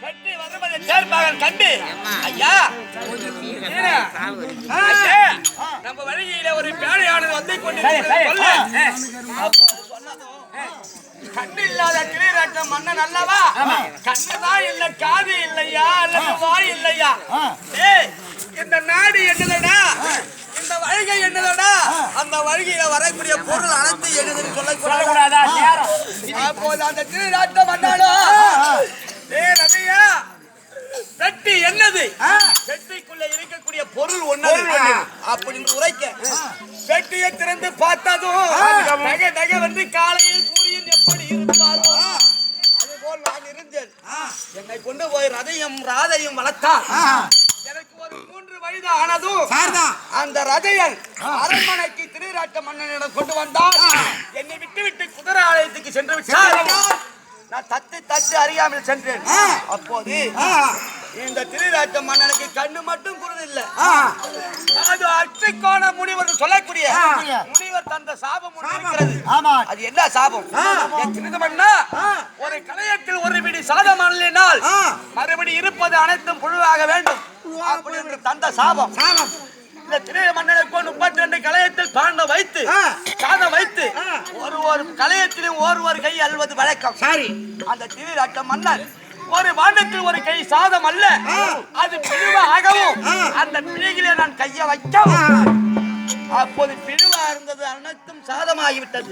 வெற்றி வருவதை சேர்ப்பாக கண்டு ஐயா நம்ம வழியில ஒரு பேழையானது வந்து கொண்டிருக்கிறது கண்ணு இல்லாத கிளிராட்ட மன்னன் அல்லவா கண்ணுதான் இல்ல காது இல்லையா அல்லது வாய் இல்லையா இந்த நாடு என்னதடா இந்த வழிகை என்னதடா அந்த வழிகையில வரக்கூடிய பொருள் அனைத்து என்னதுன்னு சொல்லக்கூடாதா அப்போது அந்த கிளிராட்ட மன்னாலோ ரவியா வெட்டி என்னது வெட்டிக்குள்ள இருக்கக்கூடிய பொருள் ஒண்ணு அப்படின்னு உரைக்க வெட்டியை திறந்து பார்த்ததும் நகை நகை வந்து காலையில் சூரியன் எப்படி இருப்பாரோ அதுபோல் நான் இருந்தேன் என்னை கொண்டு போய் ரதையும் ராதையும் வளர்த்தார் எனக்கு ஒரு 3 வயது ஆனதும் அந்த ரதையன் அரண்மனைக்கு திருராட்ட மன்னனிடம் கொண்டு வந்தார் என்னை விட்டு குதிரை ஆலயத்துக்கு சென்று விட்டார் நான் தத்து அறியாமல் சென்றேன் அப்போது இந்த திருராட்ட மன்னனுக்கு கண்ணு மட்டும் குருதில்ல அது அட்சைக்கோண முனிவர் சொல்லக்கூடிய முனிவர் தந்த சாபம் இருக்கிறது அது என்ன சாபம் திருதமன்னா ஒரு கலையத்தில் ஒரு பிடி சாதம் அள்ளினால் மறுபடி இருப்பது அனைத்தும் புழுவாக வேண்டும் அப்படி என்று தந்த சாபம் இந்த திரை மன்னனுக்கு 32 கலையத்தில் பாண்டம் வைத்து சாதம் வைத்து ஒரு கலையத்திலும் ஒரு கை அல்வது வழக்கம் சரி அந்த திருராட்ட மன்னன் ஒரு பாண்டத்தில் ஒரு கை சாதம் அல்ல அது பிரிவாகவும் அந்த பிரிவிலே நான் கையை வைக்கவும் அப்போது பிரிவா இருந்தது அனைத்தும் சாதமாகிவிட்டது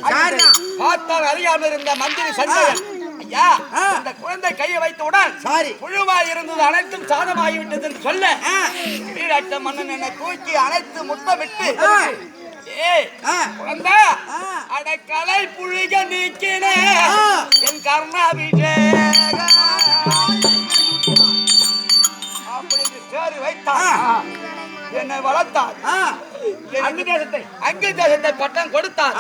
பார்த்தால் அறியாமல் இருந்த மந்திரி சஞ்சயன் ஐயா அந்த குழந்தை கையை வைத்தவுடன் புழுவாய் இருந்தது அனைத்தும் சாதமாகிவிட்டது என்று சொல்ல கிரீராட்ட மன்னன் என்னை தூக்கி அனைத்து முத்தமிட்டு குழந்தை அடக்கலை புழுக நீக்கின என் கர்ணாபிஷேக அப்படின்னு சேரி வைத்தார் என்னை வளர்த்தார் அங்கு தேசத்தை பட்டம் கொடுத்தார்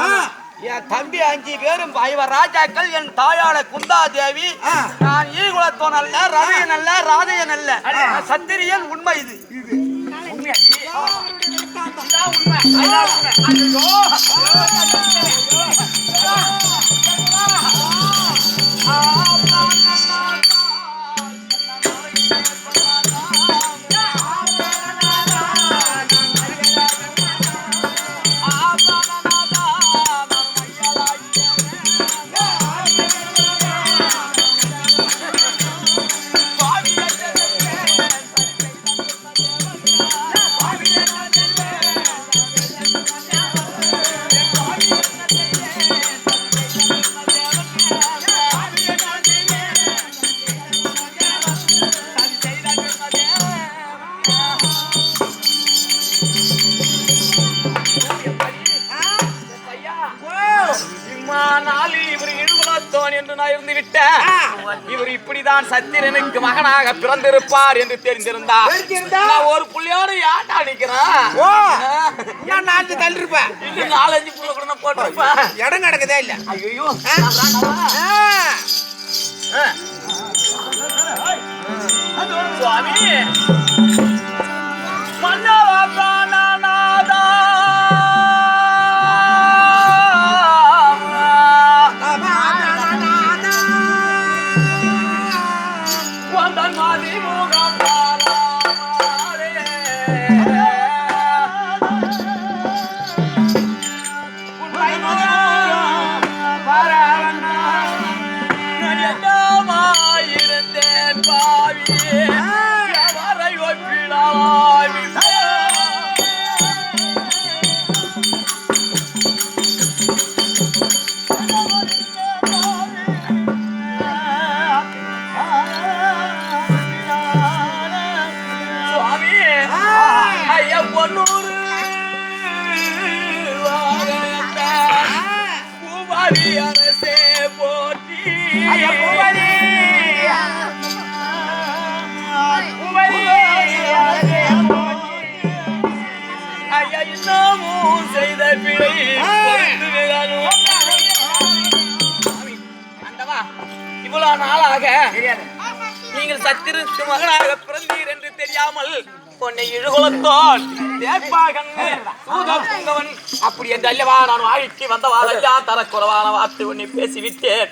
என் தம்பி 5 பேரும் 5 ராஜாக்கள் என் தாயாள குந்தா தேவி நான் ஈகுலத்தோன் அல்ல ரவியன் அல்ல ராதையன் அல்ல சத்திரியன் உண்மை இது இவர் இப்படிதான் சத்திரனுக்கு மகனாக பிறந்திருப்பார் என்று தெரிந்திருந்தார் ஒரு புள்ளியோடு யாட்டா நிக்கிறான் 4 தள்ளிருப்பேன் 4-5 புள்ள கூட போட்டிருப்பேன் இடம் கிடக்குதே இல்ல ஐயோ சுவாமி இவ்வளவு நாளாக நீங்கள் சத்திரனுக்கு மகனாக பிறந்தீர் என்று தெரியாமல் பொன்னை இழுகுலத்தோன் அப்படி என்று அல்லவா நான் வாழ்க்கை வந்த வாழையா தரக்குறவான வார்த்தை உன்னை பேசிவிட்டேன்.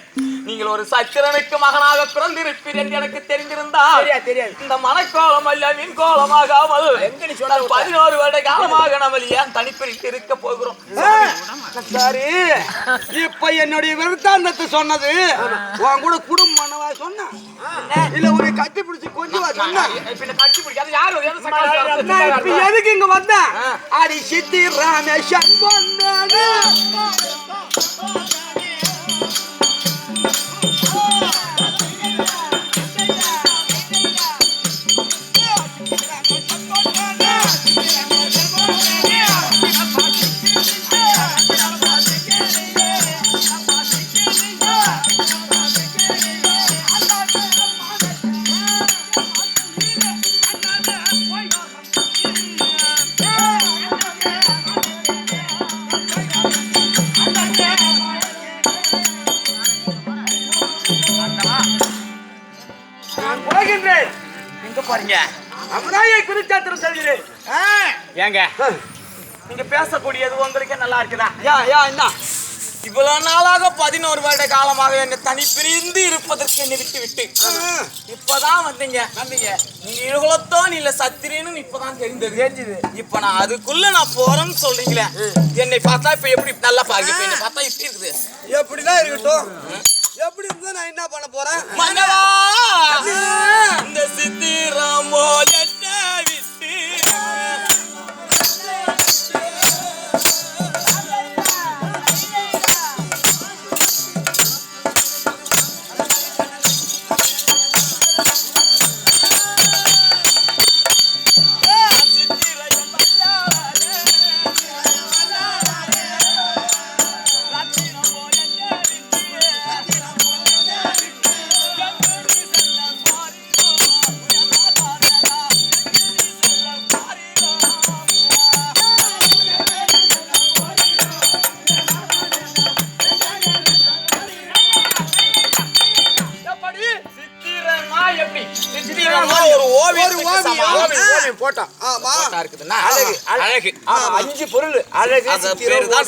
நீங்கள் ஒரு சத்திரனுக்கு மகனாக பிறந்திருப்பீர் என்று எனக்கு தெரிந்திருந்தால் இந்த மனக்கோலம் அல்ல மின் கோலமாகாமல் 11 வருட காலமாக நம்ம ஏன் தனிப்பிரித்து இருக்க போகிறோம். சரி, இப்ப என்னுடைய விருத்தாந்தத்தை சொன்னது உன் கூட குடும்பம் சொன்ன இல்ல உன்னை கட்டி பிடிச்சு கொஞ்சம் சொன்ன கட்டி பிடிக்காது யாரு எதுக்கு இங்க வந்த அடி சித்தி ராமேஷன் பொன்னாடு ஏங்க நீங்க பேசக்கூடியது உங்களுக்கே நல்லா இருக்குதா? இவ்வளவு நாளாக 11 வருட காலமாக என்னை தனி பிரிந்து இருப்பதற்கு என்னை விட்டு இப்பதான் வந்தீங்க. நீங்க இருகுலத்தோன் இல்ல சத்திரின்னு இப்பதான் தெரிஞ்சது. இப்ப நான் அதுக்குள்ள நான் போறேன்னு சொல்றீங்களே, என்னை பார்த்தா இப்ப எப்படி நல்லா பாருங்க. என்னை பார்த்தா இப்படி இருக்குது. எப்படிதான் இருக்கட்டும், எப்படி இருந்தா நான் என்ன பண்ண போறேன்? மன்னவா இந்த சித்திரம் போல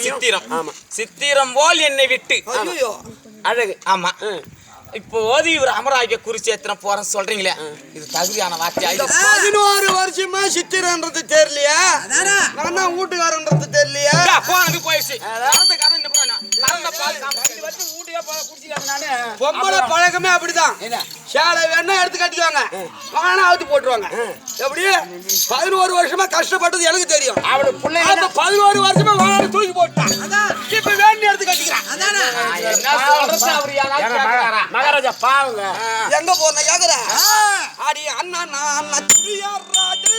விட்டு சித்திரம் போல் என்னை விட்டு அழகு. ஆமா, இப்போ இவர் அமராகிய குருச்சேத்திரம் போறேன்னு சொல்றீங்களே, இது தகுதியான வார்த்தை. 11 வருஷமா சித்திரன்றது தெரியலையா? நான் வீட்டுக்காரன்றது தெரியலையா? போனது போயிடுச்சு. பொம்பளை பழக்கமே அப்படிதான். சேலை வேணா எடுத்து கட்டிக்குவாங்க, வாங்கினா அவுத்து போட்டுருவாங்க. எப்படி 11 வருஷமா கஷ்டப்பட்டது எனக்கு தெரியும். அவனு பிள்ளைங்க 11 வருஷமா வாங்க தூக்கி போட்டான். இப்ப வேண்டி எடுத்து கட்டிக்கிறான். மகாராஜா பாவங்க எங்க போன கேக்குற? அடி அண்ணா நான் திரியாராஜு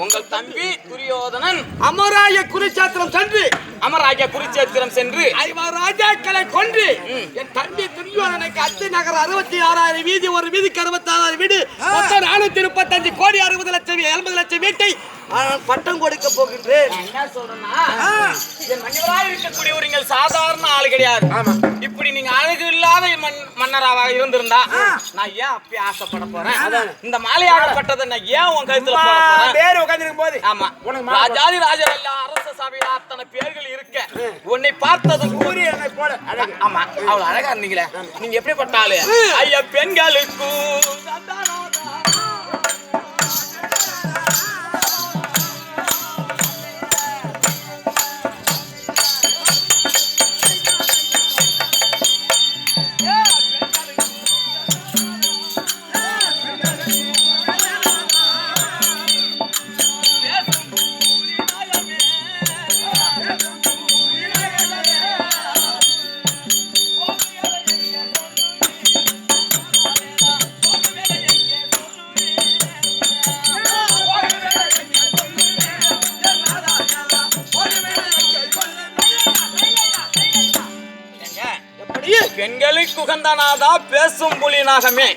உங்கள் தம்பி துரியோதனன் அமராய குருச்சேத்திரம் சென்று 5 ராஜாக்களை கொன்று என் தம்பி துரியோதனுக்கு அத்தி நகர் 66,000 வீதி, ஒரு வீதிக்கு 66,000 வீடு, மொத்தம் 435 கோடி 60 லட்சம் 80 லட்சம் வீட்டை பட்டம் கொடுக்க போகின்றேன். என்ன சொல்றேன்னா, என் மன்னராக இருக்கக்கூடியவர் சாதாரண ஆளு கிடையாது. இப்படி நீங்க அழகு இல்லாத மன்னராக இருந்திருந்தா நான் ஏன் அப்படி ஆசைப்பட போறேன்? இந்த மாலையாகப்பட்டதை நான் ஏன் உன் கழுத்துல போட போறேன்? பேர் உட்கார்ந்திருக்கும் போது ஆமா ராஜாதி ராஜர் எல்லாம் அரச சபையில அத்தனை பேர்கள் இருக்க உன்னை பார்த்தது கூறி என்னை போல அழகு. ஆமா, அவ்வளவு அழகா இருந்தீங்களே. நீங்க எப்படிப்பட்ட ஆளு? ஐயா பெண்களுக்கு குகந்தநாதா பேசும் புலி நாகமே